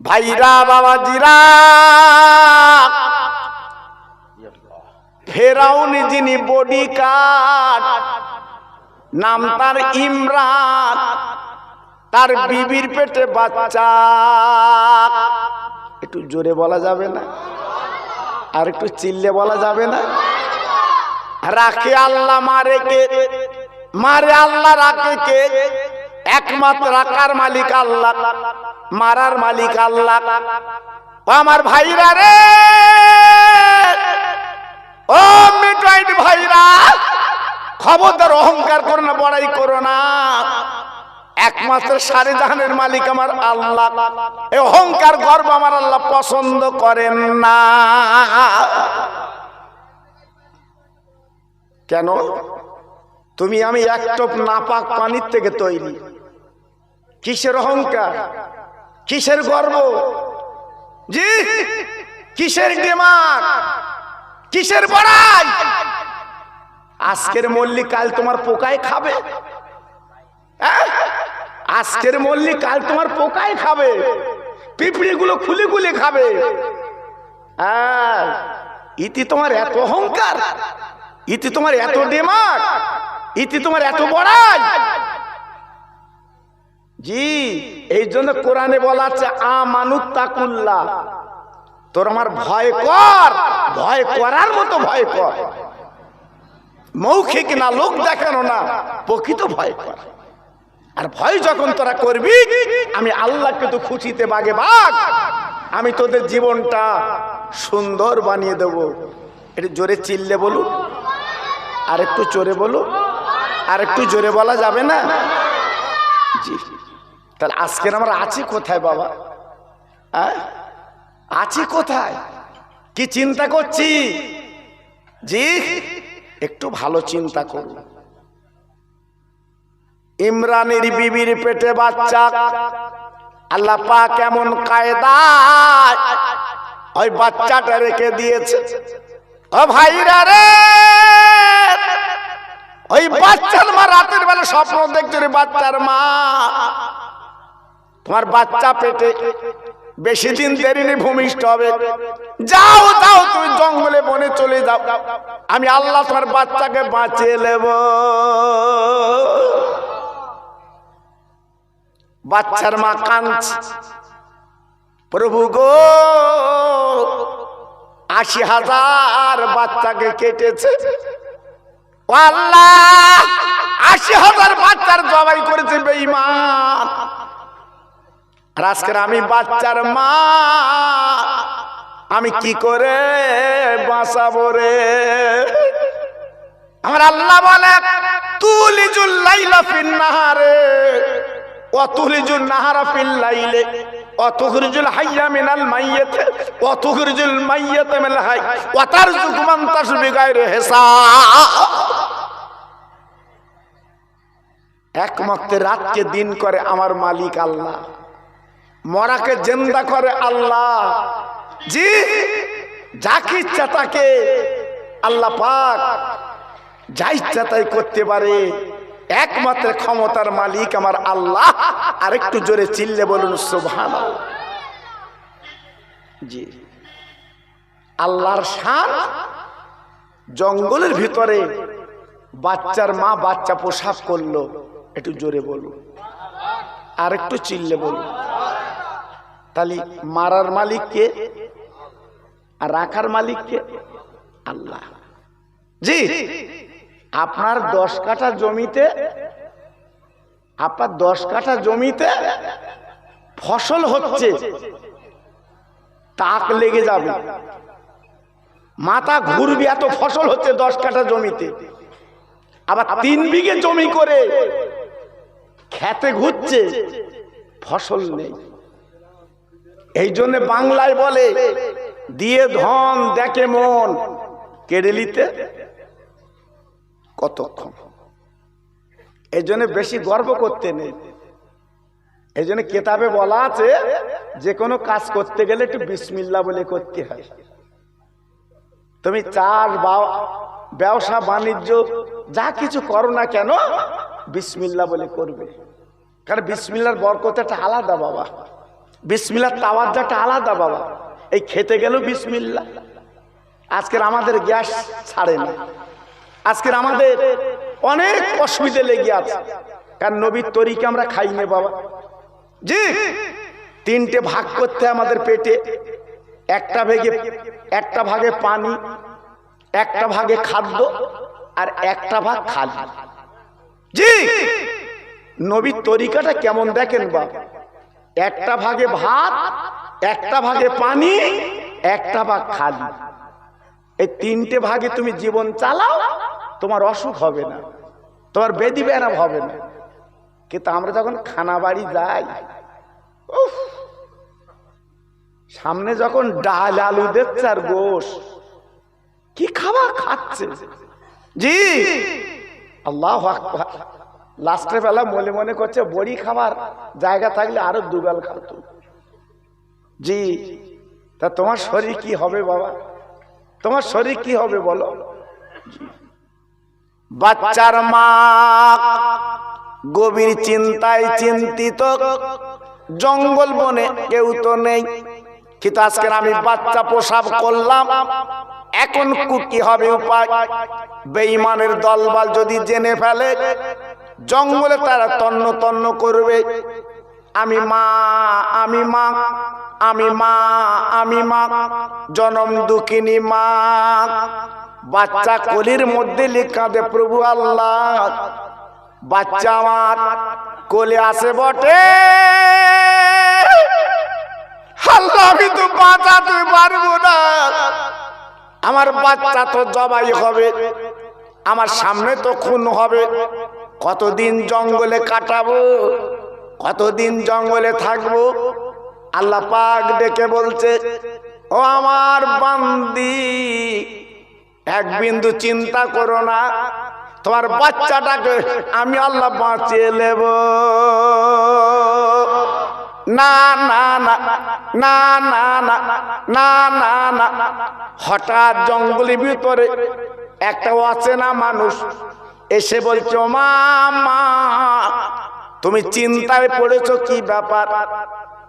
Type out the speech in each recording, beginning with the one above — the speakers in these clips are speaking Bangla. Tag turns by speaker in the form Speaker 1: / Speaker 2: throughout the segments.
Speaker 1: ভাইরা বাবাজিরা, ফেরাউন যিনি বডি গার্ড, নাম তার ইমরান, তার বিবির পেটে বাচ্চা। একটু জোরে বলা যাবে না? আর একটু চিল্লে বলা যাবে না? রাখে আল্লাহ, মারে কে? মারে আল্লাহ, রাখে কে? একমাত্র রাখার মালিক আল্লাহ, মারার মালিক আল্লাহ। আমার ভাইরা রে, ও মিটওয়াইট ভাইরা, খবরদার অহংকার করো না, বড়াই করো না। একমাত্র সারে জাহানের মালিক আমার আল্লাহ। এই অহংকার গর্ব আমার আল্লাহ পছন্দ করেন না। কেন? তুমি আমি এক টোপ নাপাক পানির থেকে তৈরি। কিসের অহংকার, কিসের গর্ব, জি কিসের ডিমান্ড, কিসের বড়াই? আজকের মল্লিক কাল তোমার পোকায় খাবে। আজকের মল্লিক কাল তোমার পোকায় খাবে, পিঁপড়ি গুলো খুলে খুলে খাবে। ইতি তোমার এত অহংকার, ইতি তোমার এত ডিমান্ড, ইতি তোমার এত বড়াই। জি এই জন্য কোরআনে বলা আছে আমানুত তাকুল্লাহ, তোর আমার ভয় কর, ভয় করার মতো ভয় কর। মৌখিক না, লোক দেখানো না, প্রকৃত ভয় কর। আর ভয় যখন তোরা করবি, আমি আল্লাহকে তো খুশিতে বাগে বাগ, আমি তোদের জীবনটা সুন্দর বানিয়ে দেব। এটা জোরে চিল্লে বলুন, আর একটু জোরে বলুন, আর একটু জোরে বলা যাবে না? জি তাহলে আজকের আমরা আছি কোথায় বাবা? আছি কোথায়? কি চিন্তা করছি? জি একটু ভালো চিন্তা করুন। ইমরানের বিবির পেটে বাচ্চা, আল্লাহ পাক কেমন কায়দায় ওই বাচ্চাটা রেখে দিয়েছে। ও ভাইরা রে, ওই বাচ্চার মা রাতের বেলা স্বপ্ন দেখছে, বাচ্চার মা তোমার বাচ্চা পেটে, বেশি দিন দেরি নেই ভূমিষ্ঠ হবে, যাও যাও তুমি জঙ্গলে বনে চলে যাও, আমি আল্লাহ তোমার বাচ্চাকে বাঁচিয়ে নেব। বাচ্চার মা কাঁদছে, প্রভু গো ৮০,০০০ বাচ্চাকে কেটেছে, ও আল্লাহ ৮০,০০০ বাচ্চার জবাই করেছে বেঈমান। আর আজকের আমি বাচ্চার মা, আমি কি করে বাঁচাবো রে? আমার আল্লাহ বলে তুলিজুল লাইলা ফিন নাহারে ওয়া তুলিজুন নাহারা ফিল লাইলে ওয়া তুখরিজুল হাইয়া মিনাল মাইয়িত ওয়া তুখরিজুল মাইয়িতা মিনাল হাই ওয়া তারযুকু মান তাশা বিগাইরি হিসাব। একমাত্র রাতকে দিন করে আমার মালিক আল্লাহ, মরাকে জিন্দা করে আল্লাহ। জি যাকে ইচ্ছা তাকে আল্লাহ পাক যা ইচ্ছা তাই করতে পারে। একমাত্র ক্ষমতার মালিক আমার আল্লাহ। আর একটু জোরে চিল্লে বলুন সুবহানাল্লাহ। জি আল্লাহর শান। জঙ্গলের ভিতরে বাচ্চার মা বাচ্চা প্রসব করলো, একটু জোরে বলুন, আর একটু চিল্লে বলুন। তাহলে মারার মালিক কে আর রাখার মালিক কে? আল্লাহ। জি আপনার 10 কাঠা জমিতে, আপনার 10 কাঠা জমিতে ফসল হচ্ছে, তাক লেগে যাবে, মাথা ঘুরবে, এত ফসল হচ্ছে 10 কাঠা জমিতে। আবার 3 বিঘে জমি করে খেতে ঘুরছে, ফসল নেই। এই জন্য বাংলায় বলে দিয়ে ধন দেখে মন, কেড়ে নিতে কতক্ষণ। এই জন্য বেশি গর্ব করতে নেই। এই জন্য কেতাবে বলা আছে যে কোনো কাজ করতে গেলে একটু বিসমিল্লাহ বলে করতে হয়। তুমি চাষ বা ব্যবসা বাণিজ্য যা কিছু করো না কেন, বিসমিল্লাহ বলে করবে। কারণ বিসমিল্লাহর বরকত একটা আলাদা বাবা। বিসমিল্লাহ তাওয়াজ্জুটা আলাদা বাবা। এই খেতে গেলেও বিসমিল্লাহ। আজকের আমাদের গ্যাস ছাড়ে না, আজকের আমাদের অনেক অসুবিধা লেগে আছে, কারণ নবীর তরিকা আমরা খাই না বাবা। জি, তিনটে ভাগ করতে আমাদের পেটে, একটা ভাগে পানি, একটা ভাগে খাদ্য, আর একটা ভাগ খালি। জি, নবীর তরিকাটা কেমন দেখেন বাবা, একটা ভাগে ভাত, একটা ভাগে পানি, একটা ভাগ খালি। এই তিনটে ভাগে তুমি জীবন চালাও, তোমার অসুখ হবে না, তোমার বেদি ব্যারাম হবে না। কিন্তু আমরা যখন খানা বাড়ি যাই, সামনে যখন ডাল আলু দিচ্ছে আর গোশ, কি খাবার খাচ্ছে। জি, আল্লাহু আকবার। লাস্টের বেলা মনে মনে করছে বড়ি খাবার জায়গা থাকলে আরো দুগাল খাতো। জি, তা তোমার শরীর কি হবে বাবা, তোমার শরীর কি হবে বলো। বাচ্চার মা গভীর চিন্তায় চিন্তিত, জঙ্গল বনে কেউ তো নেই, কিন্তু আজকের আমি বাচ্চা প্রসব করলাম, এখন কি হবে উপায়। বেঈমানের দলবল যদি জেনে ফেলে, জঙ্গলে তারা তন্ন তন্ন করবে, আমি মা, আমি মা, আমি মা, আমি মা, জনম দুঃখিনী মা। বাচ্চা কোলের মধ্যে লেখা দে প্রভু আল্লাহ, বাচ্চা আমার কোলে আসে বটে, আল্লাহ আমি তো বাঁচাতে পারবো না, আমার বাচ্চা তো জবাই হবে, আমার সামনে তো খুন হবে, কতদিন জঙ্গলে কাটাবো, কতদিন জঙ্গলে থাকবো। আল্লাহ পাক ডেকে বলছে, ও আমার বান্দি, এক বিন্দু চিন্তা করো না, তোমার বাচ্চাটাকে আমি আল্লাহ বাঁচিয়ে নেব। না না না না না না না না না। হঠাৎ জঙ্গলের ভিতরে একটা অচেনা মানুষ এসে বলছো, মা তুমি চিন্তায় পড়েছো, কি ব্যাপার?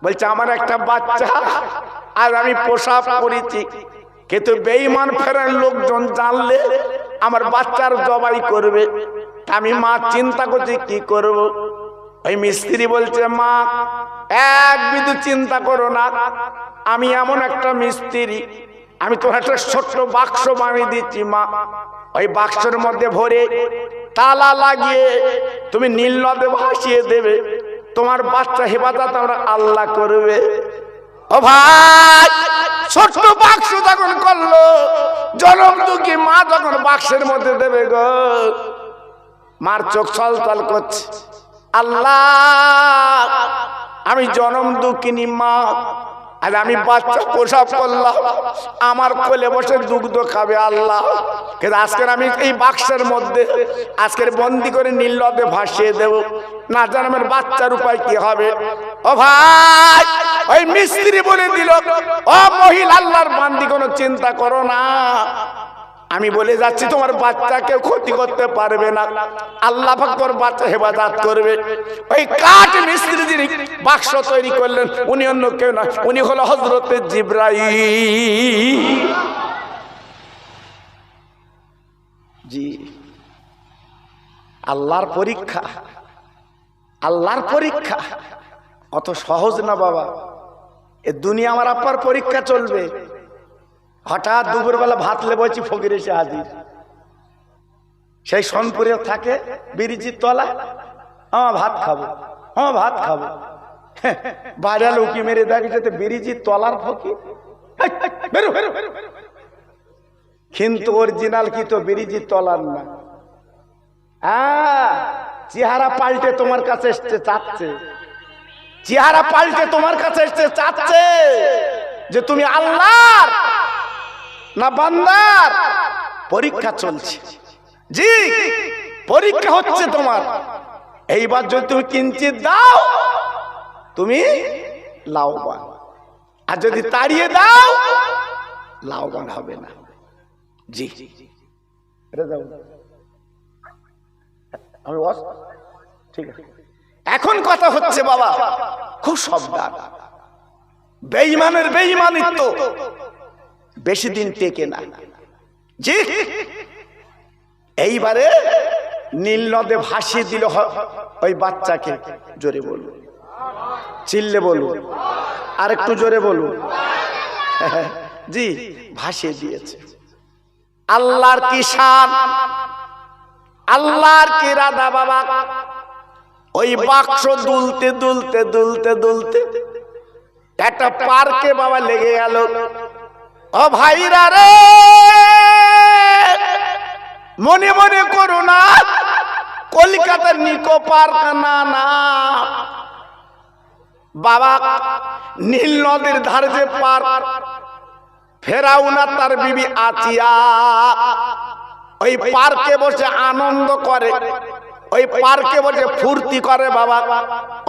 Speaker 1: বলছে আমার একটা বাচ্চা আর আমি প্রসব করেছি, কিন্তু বেঈমান ফেরার লোকজন জানলে আমার বাচ্চার জবাই করবে, আমি মা চিন্তা করছি কি করব। ওই মিস্ত্রি বলছে, মা এক বিন্দু চিন্তা করো না, আমি এমন একটা মিস্ত্রি, আমি তোমার একটা ছোট্ট বাক্স বানিয়ে দিচ্ছি মা, ওই বাক্সের মধ্যে ভরে তালা লাগিয়ে তুমি নীল নদে ভাসিয়ে দেবে, তোমার বাচ্চা হেফাজত আমরা আল্লাহ করবে। ও ভাই, ছোট্ট বাক্স যখন করলো, জনম দুঃখী মা যখন বাক্সের মধ্যে দেবে গো, মার চোখ ছলছল করছে, আল্লাহ আমি জনম দুঃখিনী মা, আর আমি বাচ্চা প্রসব করলাম, আমার কোলে বসে দুগ্ধ খাবে আল্লাহ, কিন্তু আজকের আমি এই বাক্সের মধ্যে আজকের বন্দি করে নীল নদে ভাসিয়ে দেব, না জানি আমার বাচ্চার উপায় কি হবে। ও ভাই, ওই মিস্ত্রি বলে দিল, ও মহিলা আল্লাহর বান্দি, কোনো চিন্তা করো না, আমি বলে যাচ্ছি তোমার বাচ্চাকে ক্ষতি করতে পারবে না, আল্লাহ পাক তোর বাচ্চা হেফাজত করবে। ওই কাঠ মিস্ত্রি যিনি বাক্স তৈরি করলেন, উনি অন্য কেউ না, উনি হলো হযরতে জিবরাইল। জি, আল্লাহর পরীক্ষা, আল্লাহর পরীক্ষা অত সহজ না বাবা। এ দুনিয়া আমার আপার পরীক্ষা চলবে। হঠাৎ দুপুরবেলা ভাত লেবছি, ফকির এসে হাজির, সেই সোনপুরে থাকে বিরিজির তলা, হ্যাঁ ভাত খাবো, হ্যাঁ ভাত খাবো। বাইরে উকি মেরে দেখে বিরিজির তলার ফকির, কিন্তু অরিজিনাল কি তো বিরিজির তলার না। চেহারা পাল্টে তোমার কাছে এসছে চাচ্ছে, চেহারা পাল্টে তোমার কাছে এসছে চাচ্ছে যে তুমি আল্লাহর না বান্দার। পরীক্ষা চলছে, জি পরীক্ষা হচ্ছে তোমার। এইবার যদি তুমি কিঞ্চিত দাও, তুমি লাভবান, আর যদি তাড়িয়ে দাও, লাভবান হবে না। জি ঠিক আছে। এখন কথা হচ্ছে বাবা, খুব সাবধান, বেঈমানের বেঈমানিত্ব বেশি দিন টেকে না। জি, এইবারে নীল নদে ভাসিয়ে দিল ওই বাচ্চাকে। জোরে বলুন, চিল্লে বলুন, আর একটু জোরে বলুন। জি, ভাসিয়ে দিয়েছে। আল্লাহর কি শান, আল্লাহর কি ইরাদা বাবা। ওই বাক্স দুলতে দুলতে দুলতে দুলতে একটা পার্কে বাবা লেগে গেল। ও ভাইরা রে, মনে মনে করো না কলকাতার নিকো পার্ক, না না বাবা, নীল নদীর ধারে যে পার্ক, ফেরাউন আর তার বিবি আসিয়া ওই পার্কে বসে আনন্দ করে, ওই পার্কে বসে ফুর্তি করে বাবা।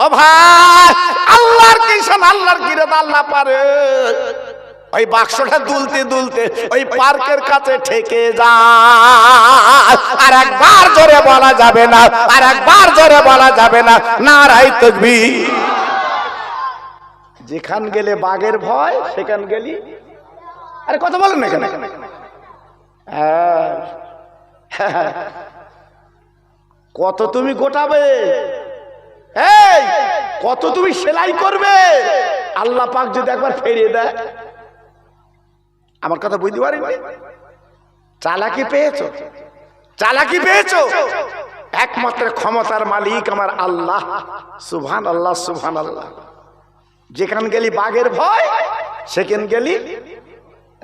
Speaker 1: ও ভাই, আল্লাহর কি শান, আল্লাহর কি ইরাদা, আল্লাহ পারে। ওই বাক্সটা দুলতে দুলতে ওই পার্কের কাছে ঠেকে যায়। আর একবার জোরে বলা যাবে না, আর একবার জোরে বলা যাবে না, নারায়ে তাকবীর। যেখান গেলে বাঘের ভয়, সেখান গেলি। আরে কথা বলেন না কেন? কত তুমি গোটাবে, এই কত তুমি সেলাই করবে, আল্লাহ পাক যদি একবার ফিরিয়ে দেয়। আমার কথা বুঝতে পারিনি? চালাকি পেয়েছো, চালাকি পেয়েছো। একমাত্র ক্ষমতার মালিক আমার আল্লাহ। সুবহানাল্লাহ, সুবহানাল্লাহ। যেখান গেলি বাঘের ভয়, সেখান গেলি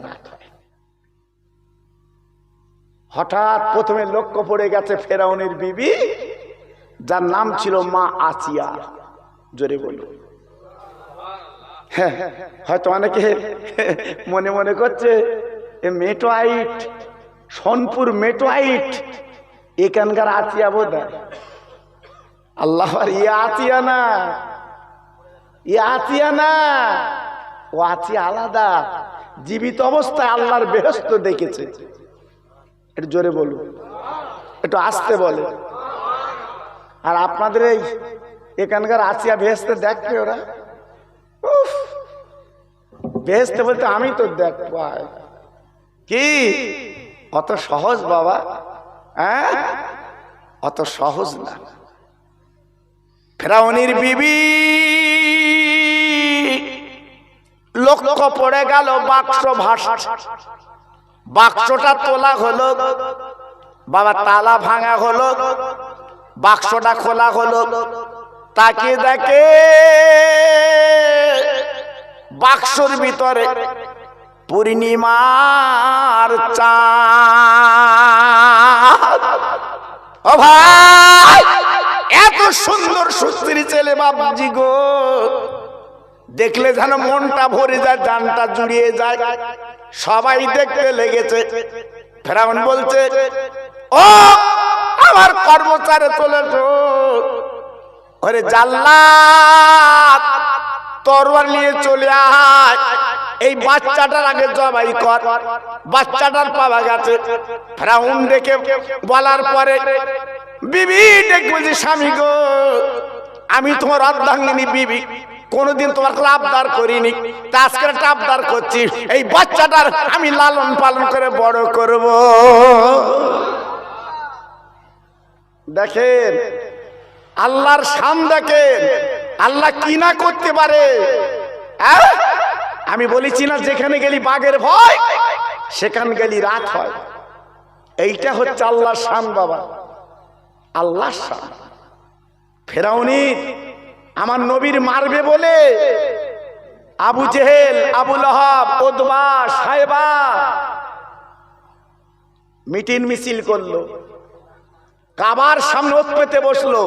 Speaker 1: রাত হয়। হঠাৎ প্রথমে লক্ষ্য পড়ে গেছে ফেরাউনের বিবি, যার নাম ছিল মা আসিয়া। জোরে বলো। হ্যাঁ, হয়তো অনেকে মনে মনে করছে মেটোয়াইট, সোনপুর মেটোয়াইট এখানকার আসিয়া বোধ হয়। আল্লাহ, ইয়ে আসিয়া না, ইয়ে আসিয়া না, ও আসিয়া আলাদা। জীবিত অবস্থায় আল্লাহর বেহেশত দেখেছে। একটু জোরে বলুন, একটু আস্তে বলে। আর আপনাদের এই এখানকার আসিয়া বেহেশতে দেখবে ওরা? বেহেশতে বলতে আমি তো দেখবো কি, অত সহজ বাবা? হ্যাঁ, অত সহজ না। ফেরাউনের বিবি লক্ষ্য পড়ে গেল বাক্স ভাসা। বাক্সটা তোলা হলো বাবা, তালা ভাঙা হলো, বাক্সটা খোলা হলো। তাকে দেখে বাক্সর ভিতরে পূর্ণিমার চাঁদ। ও ভাই, এত সুন্দর সুস্থির ছেলে বাবাজি গো, দেখলে যেন মনটা ভরে যায়, জানটা জুড়িয়ে যায়। সবাই দেখতে লেগেছে। ফেরাউন বলছে, ও আমার কর্মচারী চলেছো, ওরে জাল্লাদ তরোয়ার নিয়ে চলে আয়, এই বাচ্চাটার আগে জবাই কর। বাচ্চাটার পাওয়া গেছে। ফেরাউন দেখে বলার পরে বিবি দেখে বলছে, স্বামী গো, আমি তোমার অর্ধাঙ্গিনী বিবি, কোনদিন তোমার আবদার করিনি, তা আজকে একটা আবদার করছি। এই বাচ্চাটার আমি লালন পালন করে বড় করব। দেখেন আল্লাহর শান, দেখেন আল্লাহ কি না করতে পারে। আমি বলেছি না, যেখানে গেলি বাঘের ভয়, সেখানে গেলি রাত হয়। এইটা হচ্ছে আল্লাহর শান বাবা, আল্লাহর শান। ফেরাউনের আমার নবীর মারবে বলে আবু জেহেল, আবু লাহাব, উতবা, সাইবা মিটিং মিছিল করলো, কাবার সামনে ওত পেতে বসলো।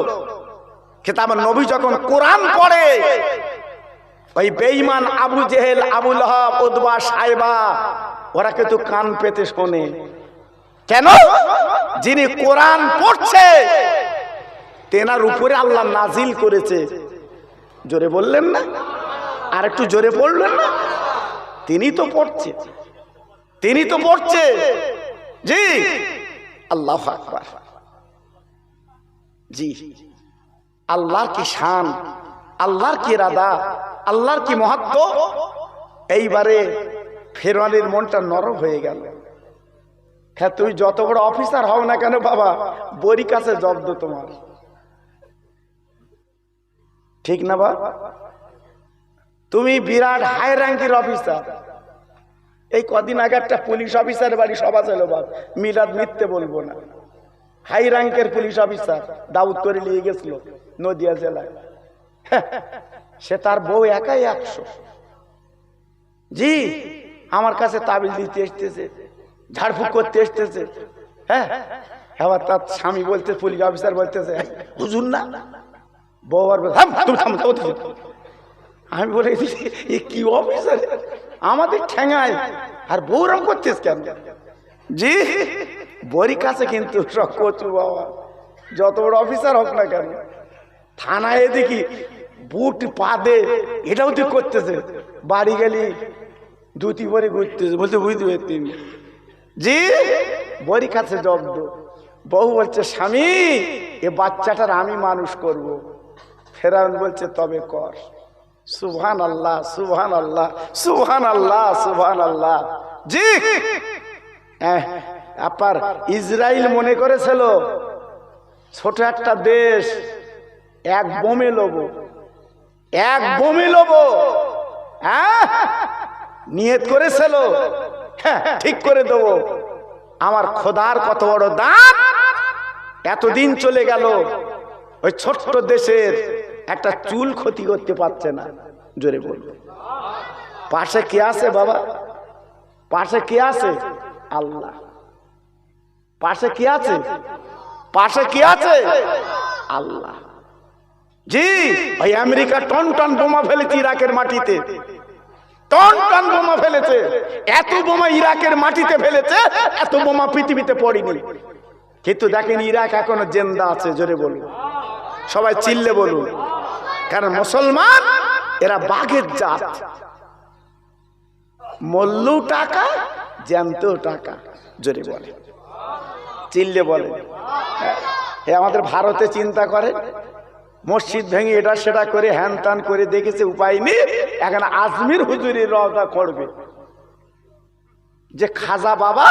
Speaker 1: কিন্তু আমার নবী যখন কোরআন পড়ে, ওই বেঈমান আবু জেহেল, আবু লাহাব, উতবা, সাইবা ওরা কিন্তু কান পেতে শোনে। কেন? যিনি কোরআন পড়ছে তেনার উপরে আল্লাহ নাজিল করেছে। জোরে বললেন না? আর একটু জোরে পড়লেন না? তিনি তো পড়ছে, তিনি তো পড়ছে। জি, আল্লাহু আকবার। জি, আল্লাহর কি শান, আল্লাহর কি ইরাদা। আল্লাহর কি মহত্ব। এইবারে ফেরাউনের মনটা নরম হয়ে গেল। হ্যাঁ, তুমি যত বড় অফিসার হও না কেন বাবা, বড়ি কাছে জব্দ তোমার, ঠিক না বাবা? তুমি বিরাট হাই র্যাঙ্কের অফিসার। এই কদিন আগে একটা পুলিশ অফিসার বাড়ি সভা ছিল বাবা, মিলাদ মিথ্যে বলবো না, হাই র্যাঙ্কের পুলিশ অফিসার দাউদ করে নিয়ে গেছিল নদিয়া জেলায়। সে তার বউ একাই 100। জি, আমার কাছে তাবিজ দিতে এসতেছে, ঝাড়ফুঁক করতে এসতেছে। হ্যাঁ, এবার তার স্বামী বলতে, পুলিশ অফিসার বলতেছে, হুজুর না। বউ আর আমি বলে এ কি অফিসার আমাদের ঠেঙায়, আর বউরাম করতেছ কেন? জি, বড়ি কাছে কিন্তু সব কচু বাবা, যত বড় অফিসার হোক না কেন। থানায় দেখি বুট পা দে, এটাও তুই করতেছে। বাড়ি গেলি ধুতি পরে ঘুরতেছে, বলতে বুঝতে পারতি। জি, বড়ি কাছে জব্দ। বউ বলছে, স্বামী এ বাচ্চাটার আমি মানুষ করব। ফেরাউন বলছে, তবে কর। সুবহান আল্লাহ, সুবহান আল্লাহ, সুবহান আল্লাহ, সুবহান আল্লাহ। জি, আপনার ইসরায়েল মনে করেছিল ছোট একটা দেশ, এক বোমে লোব, এক বোমে লোব। হ্যাঁ, নিয়ত করেছিল, হ্যাঁ ঠিক করে দেবো। আমার খোদার কত বড় দান। এতদিন চলে গেল, ওই ছোট্ট দেশের একটা চুল ক্ষতি করতে পারছে না। জোরে বলবে, পাশে কে আছে বাবা? পাশে কে আছে? আল্লাহ। পাশে কে আছে? পাশে কে আছে? আল্লাহ। জি, ওই আমেরিকা টন টন বোমা ফেলেছে ইরাকের মাটিতে, টন টন বোমা ফেলেছে। এত বোমা ইরাকের মাটিতে ফেলেছে, এত বোমা পৃথিবীতে পড়েনি। কিন্তু দেখেন, ইরাক এখনো জিন্দা আছে। জোরে বলুন, সবাই চিল্লে বলুন। কারণ মুসলমান এরা বাঘের জাত, মল্লু টাকা, জ্যান্ত টাকা। জোরে বলে, চিল্লে বলে। আমাদের ভারতে চিন্তা করে, মসজিদ ভেঙে এটা সেটা করে হ্যান ত্যান করে দেখেছে, উপায় নেই। এখন আজমির হুজুরের রওজা করবে, যে খাজা বাবা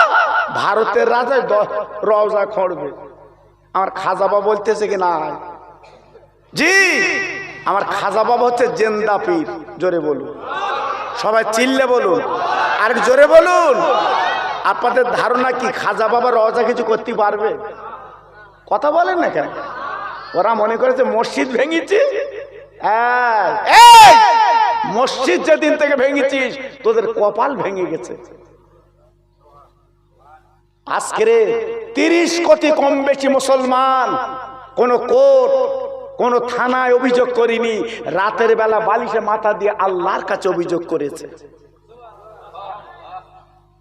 Speaker 1: ভারতের রাজা রওজা করবে। আমার খাজা বাবা বলতেছে কি না? জি, আমার খাজা বাবা হচ্ছে জেন্দা পীর। জোরে বলুন, সবাই চিল্লে বলুন, আর জোরে বলুন। আপনাদের ধারণা কি খাজা বাবা রওজা কিছু করতে পারবে? কথা বলেন না কেন? ওরা মনে করেছে মসজিদ ভেঙেছি। মসজিদ যেদিন থেকে ভেঙেছিস তোদের কপাল ভেঙে গেছে। আজকে 30 কোটি কম বেশি মুসলমান কোন কোর্ট, কোন থানায় অভিযোগ করিনি, রাতের বেলা বালিশে মাথা দিয়ে আল্লাহর কাছে অভিযোগ করেছে।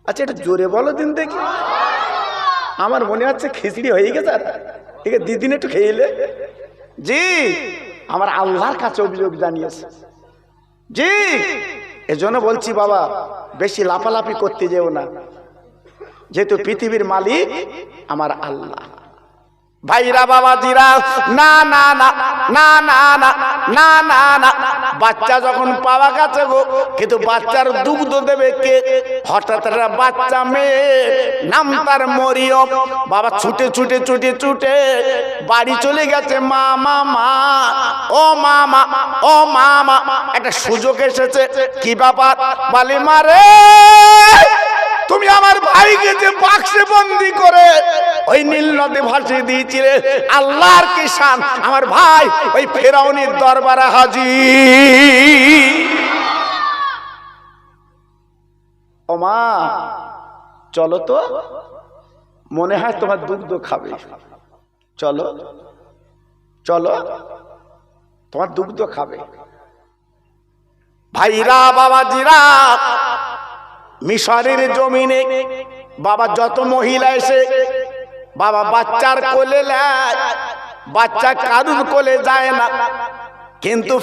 Speaker 1: আচ্ছা, এটা জোরে বলো দিন দেখি। আমার মনে হচ্ছে খিচড়ি হয়ে গেছে, ঠিক আছে, দিদিন একটু খেয়েলে। জি, আমার আল্লাহর কাছে অভিযোগ জানিয়েছে। জি, এজন্য বলছি বাবা, বেশি লাফালাফি করতে যেও না, যেহেতু পৃথিবীর মালিক আমার আল্লাহ। ভাইরা বাবাজিরা, না না না না না না না না না, বাচ্চা যখন পাওয়া গেছে গো, কিন্তু বাচ্চার দুগ্ধ দেবে কে? হঠাৎ একটা বাচ্চা মেয়ে, নাম তার মরিয়ম। বাবা ছুটে ছুটে ছুটে ছুটে বাড়ি চলে গেছে। মা মা মা, ও মামা, ও মামা, একটা সুযোগ এসেছে। কি ব্যাপার? বলে মারে, তুমি আমার ভাইকে যে বাক্সে বন্দি করে ওই নীল নদে ভাসিয়ে দিয়েছিলে, আল্লাহর কি শান, আমার ভাই ওই ফেরাউনের দরবারে হাজির। ও মা, চলো তো, মনে হয় তোমার দুগ্ধ খাবে। চলো চলো, তোমার দুগ্ধ খাবে। ভাইরা বাবাজিরা, মিশরের জমিনে বাবা যত মহিলা এসে বাবা বাচ্চার কোলে নেয়, বাচ্চা কারুর কোলে যায় না। কিন্তু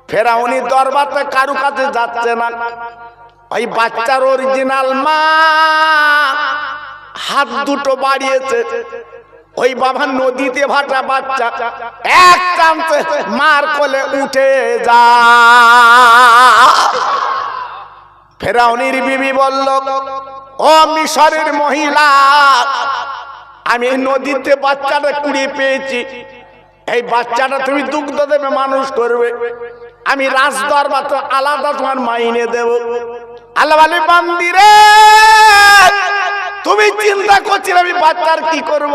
Speaker 1: ফেরাউনি দরবারে কারু কাছে যাচ্ছে না। ওই বাচ্চার অরিজিনাল মা হাত দুটো বাড়িয়েছে, ওই বাবা নদীতে ভাটা বাচ্চা এক টানতে মার কোলে উঠে যা। ফেরাউনের বিবি বলল, ও মিশরের মহিলা, আমি এই নদীতে বাচ্চাটা কুড়িয়ে পেয়েছি, এই বাচ্চাটা তুমি দুগ্ধ দেবে, মানুষ করবে, আমি রাজদরবার তো আলাদা তোমার মাইনে দেব। আল্লাহ বলে, বান্দি রে, তুমি চিন্তা করছিলে আমি বাচ্চার কি করব?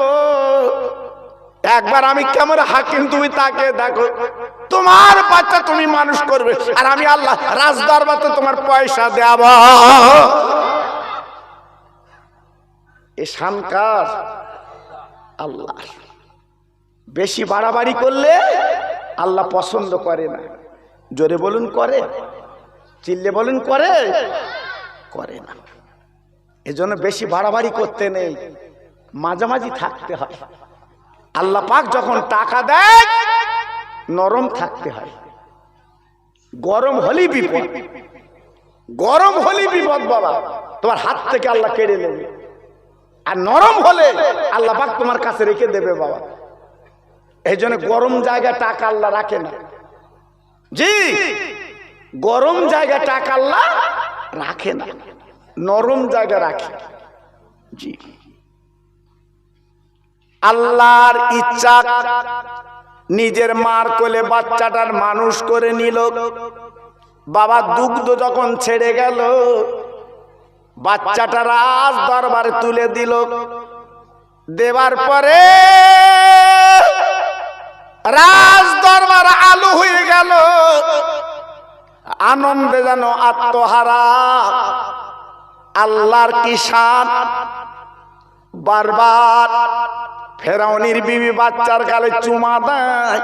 Speaker 1: একবার আমি কেমন হাকিম তুমি তাকে দেখো, তোমার বাচ্চা তুমি মানুষ করবে, আর আমি আল্লাহ রাজদরবার তো তোমার পয়সা দেব। এ শানকার আল্লাহ। বেশি বাড়াবাড়ি করলে আল্লাহ পছন্দ করে না। জোরে বলুন করে, চিল্লে বলুন করে, করে না। এজন্য বেশি বাড়াবাড়ি করতে নেই, মাঝামাঝি থাকতে হয়। আল্লাহ পাক যখন টাকা দেয় নরম থাকতে হয়। গরম হলেই বিপদ, গরম হলেই বিপদ বাবা, তোমার হাত থেকে আল্লাহ কেড়ে নেবে। আর নরম হলে আল্লাহ পাক তোমার কাছে রেখে দেবে বাবা। এই জন্য গরম জায়গায় টাকা আল্লাহ রাখে না। জি, গরম জায়গায় টাকা আল্লাহ রাখে না, নরম জায়গা রাখে। জি, আল্লাহর ইচ্ছা নিজের মার কোলে বাচ্চাটার মানুষ করে নিল। বাবা দুগ্ধ যখন ছেড়ে গেল, বাচ্চাটা রাজ দরবারে তুলে দিল। দেবার পরে রাজ দরবার আলো হয়ে গেল, আনন্দে যেন আত্মহারা। আল্লাহর কি শান! বারবার ফেরাউনের বিবি বাচ্চার গালে চুমা দেয়,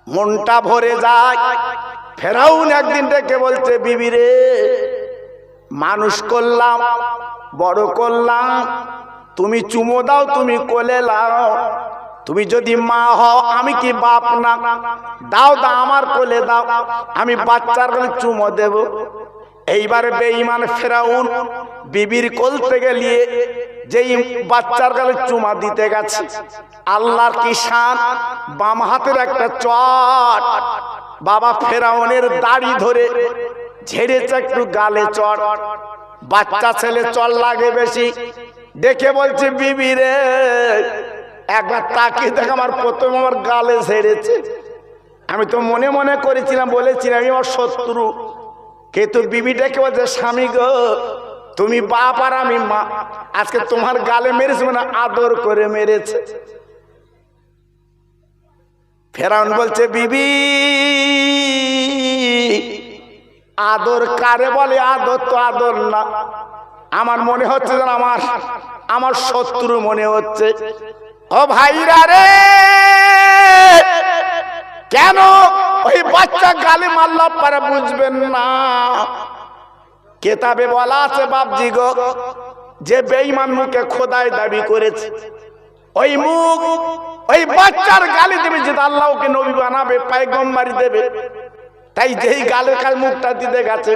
Speaker 1: মনটা ভরে যায়। ফেরাউন একদিন ডেকে বলছে, বিবি রে, মানুষ করলাম, বড় করলাম, তুমি চুমো দাও, তুমি কোলে লাও। তুমি যদি মা হও, আমি কি বাপ না? দাও দাও, আমার কোলে দাও, আমি বাচ্চার কোলে চুমো দেব। এইবারে বেঈমান ফেরাউন বিবির কোল থেকে নিয়ে যেই বাচ্চার গালে চুমা দিতে গেছে, আল্লাহর কি শান! বাম হাতের একটা চট বাবা ফেরাউনের দাড়ি ধরে ঝেড়েছে একটু গালে চট। বাচ্চা ছেলে চল লাগে বেশি, দেখে বলছে, বিবি রে, একবার তাকিয়ে দেখ, আমার প্রথম আমার গালে ঝেড়েছে। আমি তো মনে মনে করেছিলাম, বলেছিলাম আমি আমার শত্রু, কিন্তু বিবি ডেকে বলছে, স্বামী গো, তুমি বাপ আর আমি মা, আজকে তোমার গালে মেরেছে মানে আদর করে মেরেছে। ফেরাউন বলছে, বিবি, আদর কারে বলে? আদর তো আদর না, আমার মনে হচ্ছে যেন আমার শত্রু মনে হচ্ছে। ও ভাইরা রে, কেন ওই বাচ্চা গালে মারলা পারে বুঝবেন না? কেতাবে বলা আছে বাপজি গো, যে বেঈমান মুখে খোদাই দাবি করেছে, ওই মুখ ওই বাচ্চার গালি দেবে, যে আল্লাহ ওকে নবী বানাবে, পয়গম্বর দেবে। তাই যেই গালের কাল মুখটা দিতে গেছে,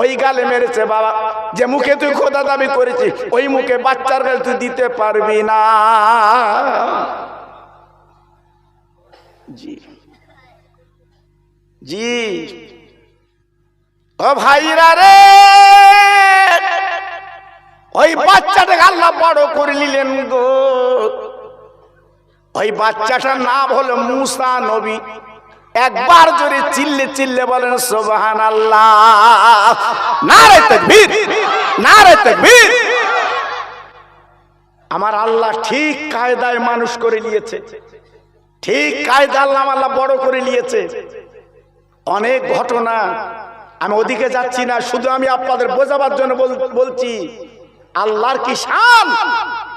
Speaker 1: ওই গালে মেরেছে বাবা। যে মুখে তুই খোদা দাবি করেছিস, ওই মুখে বাচ্চার গাল তুই দিতে পারবি না। জি জি, ও ভাইরা রে, ওই বাচ্চাটাকে আল্লাহ বড় করে নিলেন গো। ওই বাচ্চাটার নাম হলো মুসা নবী। একবার জোরে চিল্লে চিল্লে বলেন সুবহানাল্লাহ, নারে তাকবীর, নারে তাকবীর। আমার আল্লাহ ঠিক কায়দায় মানুষ করে নিয়েছে, ঠিক কায়দা আল্লাহ বড় করে নিয়েছে। অনেক ঘটনা, আমি ওদিকে যাচ্ছি না, শুধু আমি আপনাদের বোঝাবার জন্য বলছি আল্লাহর কি শান।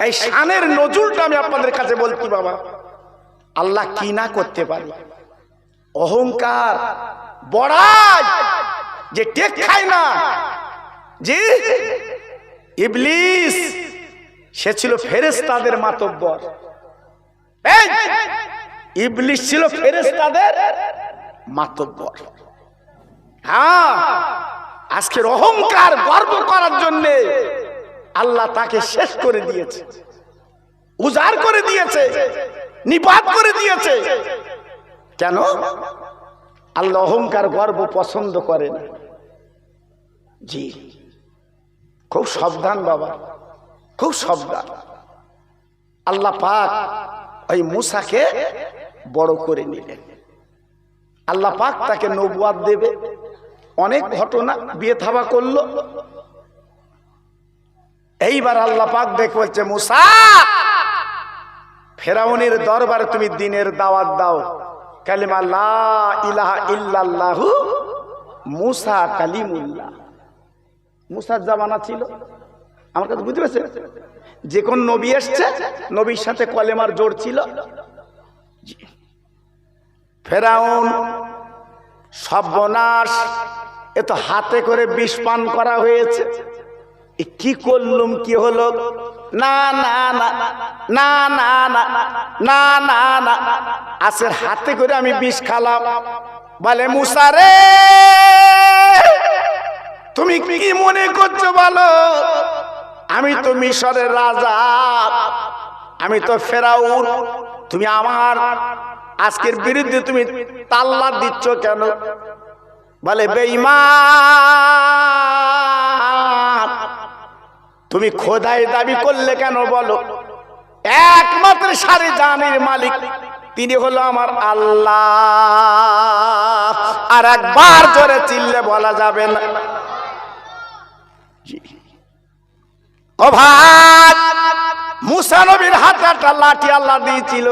Speaker 1: এই শানের নজরুলটা আমি আপনাদের কাছে বলছি বাবা। আল্লাহ কি না করতে পারে। অহংকার, বড়াই, যে টেক খায় না। জি, ইবলিস সে ছিল ফেরেশতাদের মাতব্বর। এই ইবলিস ছিল ফেরেশতাদের মাতব্বর। হ্যাঁ, আজকের অহংকার গর্ব করার জন্য আল্লাহ তাকে শেষ করে দিয়েছে। উজাড় করে দিয়েছে, নিপাত করে দিয়েছে। কেন? আল্লাহ অহংকার গর্ব পছন্দ করেন। জি, খুব সাবধান বাবা, খুব সাবধান। আল্লাহ পাক ওই মূসাকে বড় করে নিলেন। আল্লাহ পাক তাকে নবুয়াত দেবে, অনেক ঘটনা, বিয়ে থাবা করলো। এইবার আল্লাহ পাক দেখে বলছে, মূসা ফেরাউনের দরবারে তুমি দ্বীনের দাওয়াত দাও, কালিমা লা ইলাহা ইল্লাল্লাহু মূসা কালিমুল্লাহ। মূসার জামানা ছিল, আমার কাছে বুঝতে পেরেছেন? যে কোন নবী এসছে, নবীর সাথে কলেমার জোর ছিল। ফেরাউন সর্বনাশ, এ তো হাতে করে বিষ পান করা হয়েছে, কি করলুম, কি হলো? না না না না না না না না না, আসের হাতে করে আমি বিষ খালাম। বলে, মূসা রে তুমি কি মনে করছো বলো? আমি তো মিশরের রাজা, আমি তো ফেরাউন, তুমি আমার আজকের বিরুদ্ধে তুমি তাল্লা দিচ্ছ কেন? বলে, বেঈমান, তুমি খোদাই দাবি করলে কেন বলো? একমাত্র সারি জানের মালিক তিনি হলো আমার আল্লাহ। আর একবার জোরে চিল্লে বলা যাবে না। ও ভাই, মূসা নবীর হাতে একটা লাঠি আল্লাহ দিয়েছিল,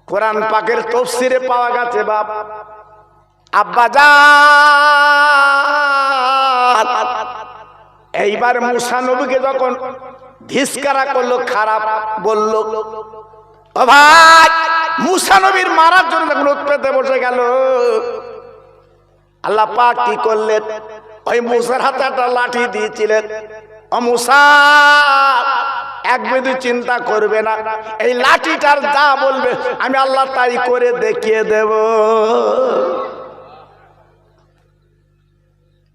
Speaker 1: কোরআন পাকের তাফসীরে পাওয়া গেছে। বাপ আব্বাজান, এইবার মূসা নবীকে যখন ধিক্কার করলো, খারাপ বলল, ও ভাই, মূসা নবীর মারার জন্য যখন উৎপেতে বসে গেল, আল্লাহ পাক কি করলেন? ওই মূসার হাতে একটা লাঠি দিয়েছিলেন। ও মূসা, এক বিন্দু চিন্তা করবে না, এই লাঠিটার যা বলবে আমি আল্লাহ তাই করে দেখিয়ে দেব,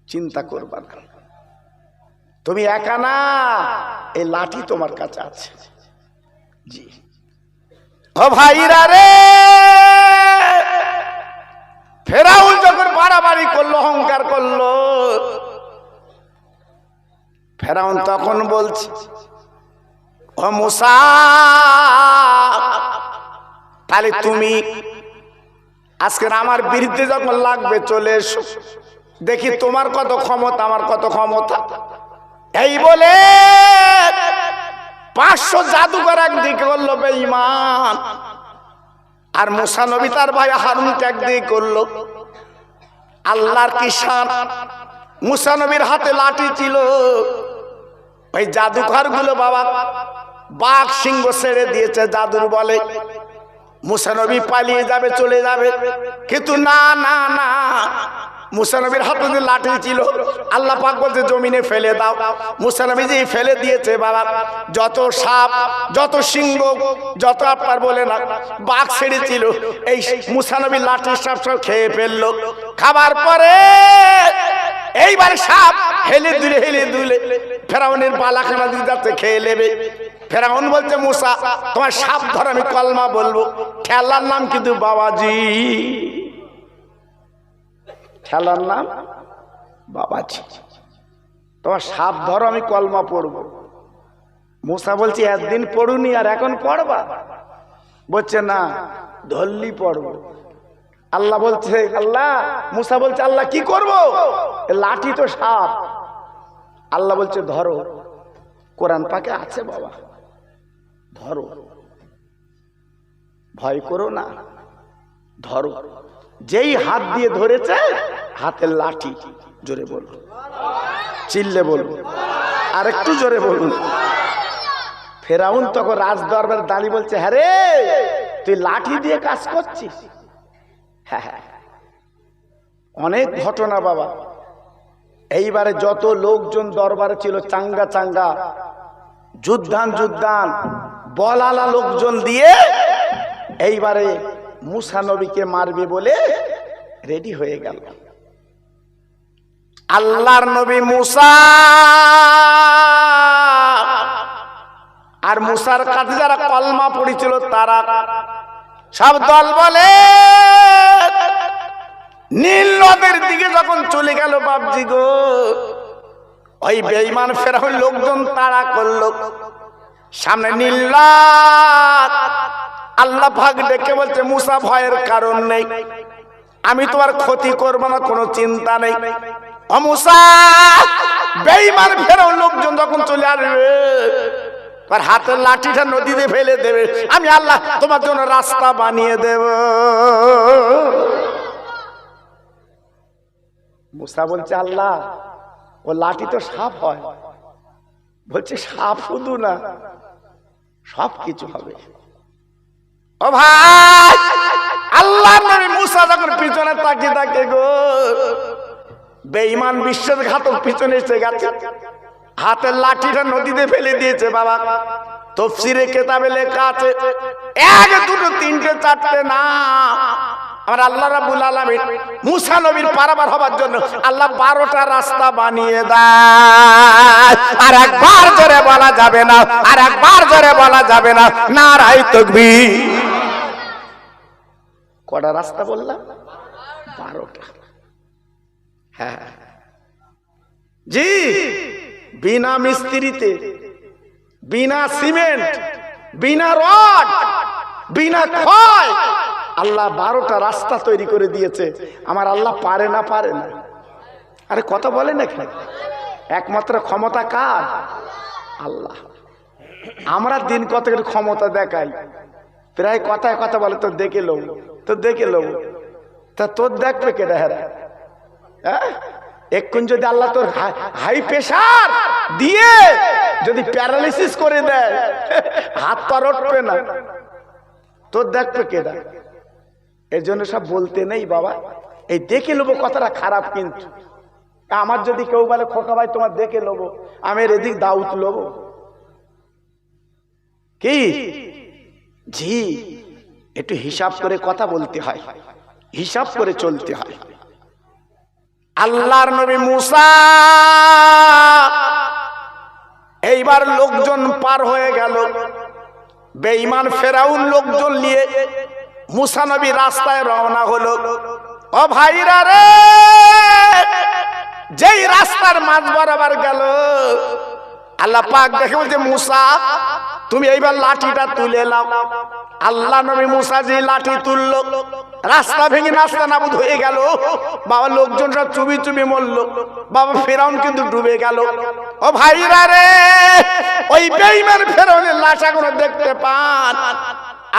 Speaker 1: চিন্তা করবা না, তুমি একা না, এই লাঠি তোমার কাছে আছে। জি, ও ভাইরা রে, ফেরাউন যখন বাড়াবাড়ি করলো, অহংকার করলো, ফেরাউন তখন বলছে, ও মূসা, তাহলে তুমি আজকে আমার বিরুদ্ধে যখন লাগবে চলে এসো, দেখি তোমার কত ক্ষমতা, আমার কত ক্ষমতা। এই বলে 500 জাদুকর একদিকে করলো বেঈমান, আর মূসা নবী তার ভাই হারুনকে একদিকে করলো। আল্লাহর কি শান! মূসা নবীর হাতে লাঠি ছিল, ওই জাদুকর গুলো বাবা বাঘ সিংহ ছেড়ে দিয়েছে জাদুর বলে। মূসা নবী পালিয়ে যাবে, চলে যাবে, কিন্তু না না না, মূসা নবীর হাতে যে লাঠি ছিল, আল্লাহ পাক বলতে জমিনে ফেলে দাও। মূসা নবী যে ফেলে দিয়েছে বাবা, যত সাপ, যত সিংহ, যত আপনার বলে না বাঘ ছেড়েছিল, এই মূসা নবীর লাঠির সাপ সব খেয়ে ফেললো। খাবার পরে এইবার সাপ হেলে দুলে ফেরাউনের পালাখানা দিয়ে যাচ্ছে, খেয়ে নেবে। ফেরাউন বলছে, মূসা তোমার সাপ ধর, আমি কলমা বলবো। খেলার নাম কিন্তু বাবাজি, খেলার নাম বাবাজি, তোমার সাপ ধরো, আমি কলমা পড়বো। মূসা বলছে, একদিন পড়ুনি আর এখন পড়বা? বলছে, না, ধরলি পড়বো। আল্লাহ বলছে, আল্লাহ, মূসা বলছে, আল্লাহ কি করবো? লাঠি তো সাপ। আল্লাহ বলছে, ধরো, কোরআন পাকে আছে বাবা, ধরো, ভয় করো না, ধরো। যেই হাত দিয়ে ধরেছে, হাতের লাঠি, জোরে বলুন, চিল্লে বলুন, আর একটু জোরে বলুন। ফেরাউন তখন রাজ দরবার দাঁড়িয়ে বলছে, হ্যাঁ রে, তুই লাঠি দিয়ে কাজ করছিস? হ্যাঁ হ্যাঁ, অনেক ঘটনা বাবা। এইবারে যত লোকজন দরবারে ছিল, চাঙ্গা চাঙ্গা যুদ্ধান বলালা লোকজন দিয়ে এইবারে মূসা নবীকে মারবে বলে রেডি হয়ে গেল। আল্লাহর নবী মূসা আর মুসার কাছে যারা কলমা পড়েছিল তারা সব দল বলে নীল নদের দিকে যখন চলে গেল বাপজি গো, ওই বেঈমান ফেরাউন লোকজন তাড়া করলো, সামনে নীল নদ। আল্লাহ পাক ডেকে বলছে মুসা ভয়ের কারণ নেই, আমি তোমার ক্ষতি করবো না, কোনো চিন্তা নেই। ও মুসা, বেঈমান ফেরাউন লোকজন যখন চলে আসবে তার হাতের লাঠিটা নদীতে ফেলে দেবে, আমি আল্লাহ তোমার জন্য রাস্তা বানিয়ে দেব। মুসা বলছে আল্লাহ ও লাঠি তো সাপ হয়। বলছে সাপ শুধু না, সব কিছু হবে। ও ভাই, আল্লাহ নবী মুসা যখন পিছনে তাকিয়ে থাকে গো, বেঈমান বিশ্বাসঘাতক পিছনে এসে গেছে, হাতের লাঠিটা নদীতে ফেলে দিয়েছে। বাবা তাফসীরে কিতাবে লেখা আছে 1 2 3 4 না, আমার আল্লাহ রাব্বুল আলামিন মুসা নবীর পারাবার হবার জন্য আল্লাহ 12টা রাস্তা বানিয়ে দেয়। আর একবার জোরে বলা যাবে না, আর একবার জোরে বলা যাবে না, নারায়ে তাকবীর। কটা রাস্তা বললাম? 12টা। হ্যাঁ জি, বিনা মিস্ত্রিতে, বিনা সিমেন্ট, বিনা রড, বিনা খয় আল্লাহ 12টা রাস্তা তৈরি করে দিয়েছে। আমার আল্লাহ পারে না? পারে না। আরে কথা বলে না কেন? একমাত্র ক্ষমতা কার? আল্লাহ। আমরা দিন কতকের ক্ষমতা দেখাই, প্রায় কথায় কথা বলে তো দেখে লো, তো দেখে লো, তা তোর দেখবে কেডা? হ্যাঁ, এক্ষুন যদি আল্লাহ তোর হাই প্রেশার দিয়ে যদি প্যারালাইসিস করে দেয়, হাত পা উঠবে না, তোর দেখবে কেডা? এর জন্য সব বলতে নেই বাবা, এই দেখে নেবো কথাটা খারাপ। কিন্তু আমার যদি কেউ বলে খোকা ভাই তোমার দেখে নেবো, আমি এদিক দাউত লবো কি? জি, একটু হিসাব করে কথা বলতে হয়, হিসাব করে চলতে হয়। আল্লাহর নবী মুসা এইবার লোকজন পার হয়ে গেল, বেঈমান ফেরাউন লোকজন নিয়ে মুসা নবী রাস্তায় রওনা হলো। ও ভাইরা রে, যেই রাস্তার মাঝ বরাবর গেল, আল্লাহ পাক দেখে বলছে মুসা তুমি এইবার লাঠিটা তুলে নাও। আল্লাহ নবী মুসা যে লাঠি তুললো, রাস্তা ভেঙে নাস্তা নাবুদ হয়ে গেল। বাবা লোকজন সব চুবি চুবি মরল, বাবা ফেরাউন কিন্তু ডুবে গেল। ও ভাইরা রে, ওই বেঈমান ফেরাউনের লাশগুলো দেখতে পান,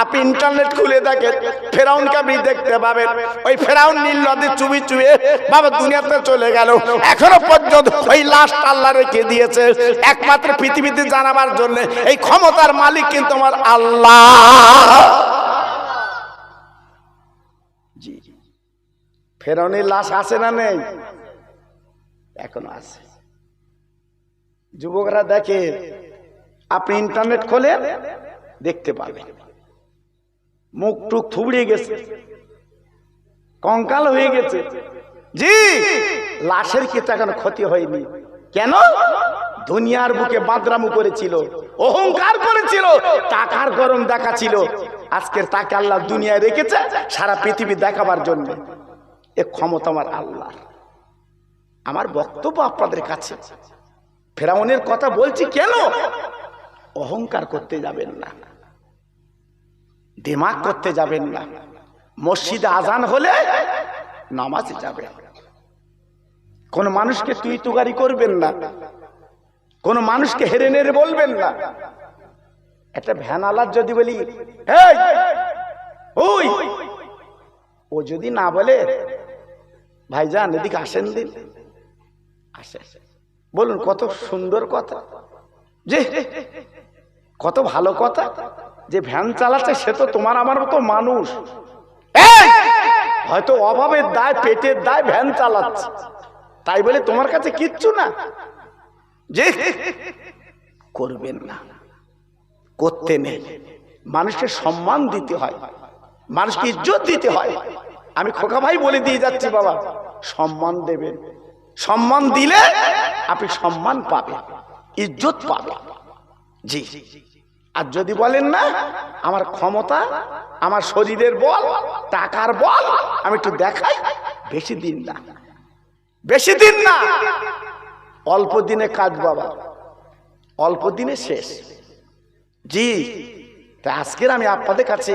Speaker 1: আপনি ইন্টারনেট খুলে দেখেন, ফেরাউনকে আপনি দেখতে পাবেন। ওই ফেরাউন নীল নদে চুবি চুবে বাবা দুনিয়াতে চলে গেল। এখনো পর্যন্ত ওই লাশটা আল্লাহ রেখে দিয়েছে একমাত্র পৃথিবীতে জানাবার জন্য। এই ক্ষমতার মালিক কিন্তু আমার আল্লাহ। জি, ফেরাউনের লাশ আছে না নেই? এখনো আছে। যুবকরা দেখে, আপনি ইন্টারনেট খোলেন দেখতে পাবেন, মুখ টুক থুবড়িয়ে গেছে, কঙ্কাল হয়ে গেছে। জি, লাশের কিন্তু এখন ক্ষতি হয়নি। কেন? দুনিয়ার বুকে বাদরামু করেছিল, অহংকার করেছিল, টাকার গরম দেখাচ্ছিল। আজকের তাকে আল্লাহ দুনিয়ায় রেখেছে সারা পৃথিবী দেখাবার জন্য। এ ক্ষমতা আমার আল্লাহ। আমার বক্তব্য আপনাদের কাছে, ফেরাউনের কথা বলছি কেন? অহংকার করতে যাবেন না, দিমাগ করতে যাবেন না। মসজিদে আজান হলে নামাজে যাবেন। কোন মানুষকে তুই তুগারি করবেন না, কোন মানুষকে হেরে নেড়ে বলবেন না। একটা ভ্যানালার যদি বলি এই ওই, ও যদি না বলে ভাইজান এদিকে আসেন দিন, আসে, বলুন কত সুন্দর কথা, যে কত ভালো কথা। যে ভ্যান চালাচ্ছে সে তো তোমার আমার মতো মানুষ, হয়তো অভাবের দায়, পেটের দায় ভ্যান চালাচ্ছে, তাই বলে তোমার কাছে কিচ্ছু না। যে করবেন না, করতে নেই। মানুষকে সম্মান দিতে হয়, মানুষকে ইজ্জত দিতে হয়। আমি খোকা ভাই বলে দিয়ে যাচ্ছি বাবা, সম্মান দেবেন। সম্মান দিলে আপনি সম্মান পাবেন, ইজ্জত পাবেন। জি, আর যদি বলেন না আমার ক্ষমতা, আমার শরীরের বল, টাকার বল, আমি একটু দেখাই, বেশি দিন না, বেশি দিন না, অল্প দিনে কাজ বাবা, অল্প দিনে শেষ। জি, তা আজকের আমি আপনাদের কাছে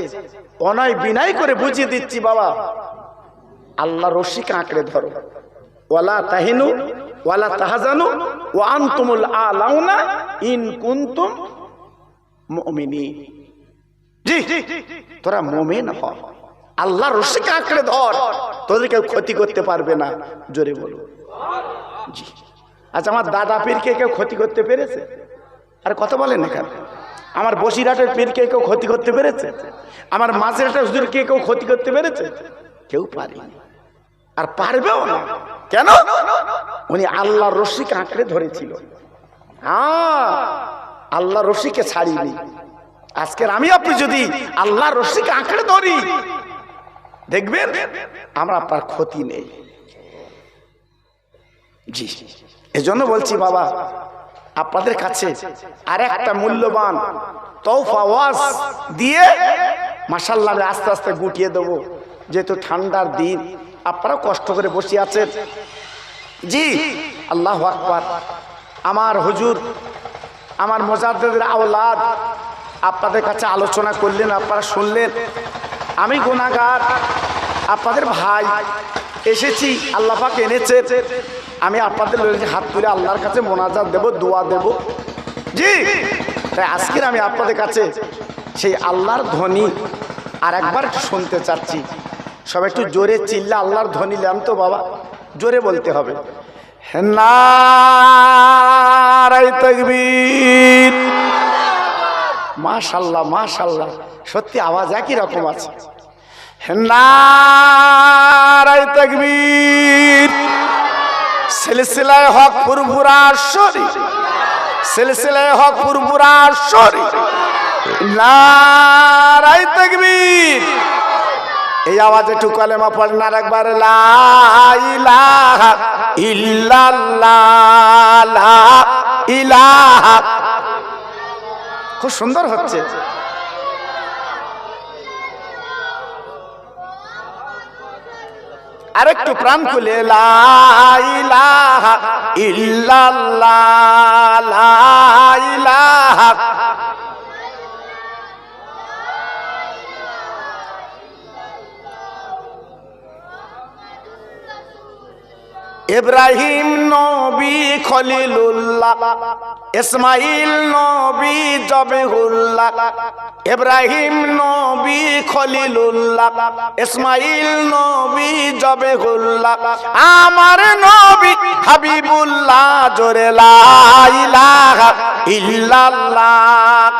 Speaker 1: অনয় বিনয় করে বুঝিয়ে দিচ্ছি বাবা, আল্লাহ রশিকে আঁকড়ে ধরো, ওয়ালা তাহিনু ওয়ালা তাহজানু ওয়া আনতুমুল আলাউনা ইন কুনতুম মুমিনিন। জি, তোরা মুমিন হ, আল্লাহ রশিকে আঁকড়ে ধর, তোদের কেউ ক্ষতি করতে পারবে না। জোরে বলো জি। আচ্ছা, আমার দাদা পীরকে কেউ ক্ষতি করতে পেরেছে? আর কথা বলেন এখানে, আমার বসিরহাটের পীরকে কেউ ক্ষতি করতে পেরেছে? আমার মাঝেরহাটের হুজুরকে কেউ ক্ষতি করতে পেরেছে? কেউ পারেনি, আর পারবেও না। কেন? উনি আল্লাহর রশিকে আঁকড়ে ধরেছিল। হ্যাঁ, আল্লাহর রশিকে ছাড়িনি। আজকের আমি আপনি যদি আল্লাহর রশিকে আঁকড়ে ধরি, দেখবেন আমরা আপনার ক্ষতি নেই। জি, এজন্য বলছি বাবা, আপনাদের কাছে আর একটা মূল্যবান তওফা ওয়াজ দিয়ে মাশাআল্লাহ আস্তে আস্তে গুটিয়ে দেবো, যেহেতু ঠান্ডার দিন, আপনারা কষ্ট করে বসে আছেন। জি, আল্লাহু আকবার। আমার হুজুর, আমার মুজাদ্দিদের আওলাদ আপনাদের কাছে আলোচনা করলেন, আপনারা শুনলেন। আমি গুনাহগার, আপনাদের ভাই এসেছি, আল্লাহ পাক এনেছে। আমি আপনাদের হাত তুলে আল্লাহর কাছে মোনাজাত দেব, দোয়া দেব। জি, তাই আজকের আমি আপনাদের কাছে সেই আল্লাহর ধ্বনি আর একবার শুনতে চাচ্ছি। সবাই একটু জোরে চিল্লা আল্লাহর ধ্বনি নেন তো বাবা, জোরে বলতে হবে। নারায়ে তাকবীর। মাশাআল্লাহ মাশাআল্লাহ, সত্যি আওয়াজ একই রকম আছে। নারায়ে তাকবীর। সিলসিলায়ে হক ফুরফুরা শরীফ, সিলসিলায়ে হক ফুরফুরা শরীফ। নারায়ে তাকবীর। এই আওয়াজে একটু কালেমা পড়েন আর একবার, লা ইলাহা ইল্লাল্লাহ, লা ইলাহা। খুব সুন্দর হচ্ছে। আরেকটু প্রাণ খুলে, লা ইলাহা ইল্লাল্লাহ, লা ইলাহা। ইব্রাহিম নবী খলিলুল্লাহ, ইসমাইল নবী জবিহুল্লাহ। ইব্রাহিম নবী খলিলুল্লাহ, ইসমাইল নবী জবিহুল্লাহ। আমার নবী হাবিবুল্লাহ। জোরে লা ইলাহা ইল্লাল্লাহ,